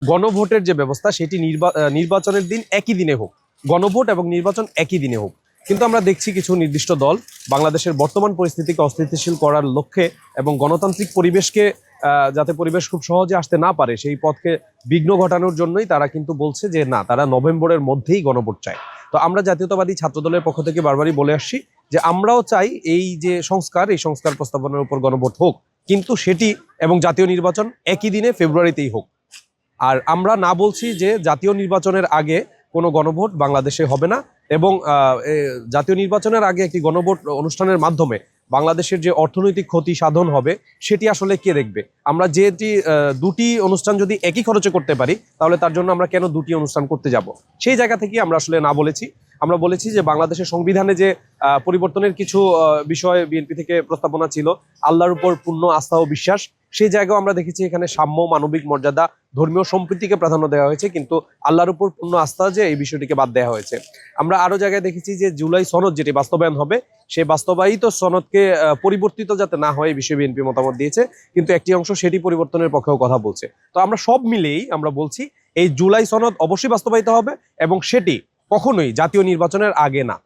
গণভোটের যে ব্যবস্থা সেটি নির্বাচনের দিন একই দিনে হোক, গণভোট এবং নির্বাচন একই দিনে হোক। কিন্তু আমরা দেখছি কিছু নির্দিষ্ট দল বাংলাদেশের বর্তমান পরিস্থিতিকে অস্থিতিশীল করার লক্ষ্যে এবং গণতান্ত্রিক পরিবেশকে যাতে পরিবেশ খুব সহজে আসতে না পারে সেই পথকে বিঘ্ন ঘটানোর জন্যই তারা কিন্তু বলছে যে না, তারা নভেম্বরের মধ্যেই গণভোট চায়। তো আমরা জাতীয়তাবাদী ছাত্রদলের পক্ষ থেকে বারবারই বলে আসছি যে আমরাও চাই এই যে এই সংস্কার প্রস্তাবনার উপর গণভোট হোক, কিন্তু সেটি এবং জাতীয় নির্বাচন একই দিনে ফেব্রুয়ারিতেই হোক। আর আমরা না বলছি যে জাতীয় নির্বাচনের আগে কোনো গণভোট বাংলাদেশে হবে না, এবং জাতীয় নির্বাচনের আগে একটি গণভোট অনুষ্ঠানের মাধ্যমে বাংলাদেশের যে অর্থনৈতিক ক্ষতি সাধন হবে সেটি আসলে কে দেখবে। আমরা যেটি দুটি অনুষ্ঠান যদি একই খরচে করতে পারি তাহলে তার জন্য আমরা কেন দুটি অনুষ্ঠান করতে যাব, সেই জায়গা থেকে আমরা আসলে না বলেছি। আমরা বলেছি যে বাংলাদেশের সংবিধানে যে পরিবর্তনের কিছু বিষয় বিএনপি থেকে প্রস্তাবনা ছিল, আল্লাহর উপর পূর্ণ আস্থা ও বিশ্বাস, সেই জায়গাও আমরা দেখেছি এখানে সাম্য, মানবিক মর্যাদা, ধর্মীয় সম্প্রীতিকে প্রাধান্য দেওয়া হয়েছে, কিন্তু আল্লাহর উপর পূর্ণ আস্থা যে এই বিষয়টিকে বাদ দেওয়া হয়েছে। আমরা আরো জায়গায় দেখেছি যে জুলাই সনদ যেটি বাস্তবায়ন হবে সেই বাস্তবায়িত সনদকে পরিবর্তিত যাতে না হয় এই বিষয়ে বিএনপি মতামত দিয়েছে, কিন্তু একটি অংশ সেটি পরিবর্তনের পক্ষেও কথা বলছে। তো আমরা সব মিলেই আমরা বলছি এই জুলাই সনদ অবশ্যই বাস্তবায়িত হবে এবং সেটি কখনোই জাতীয় নির্বাচনের আগে না।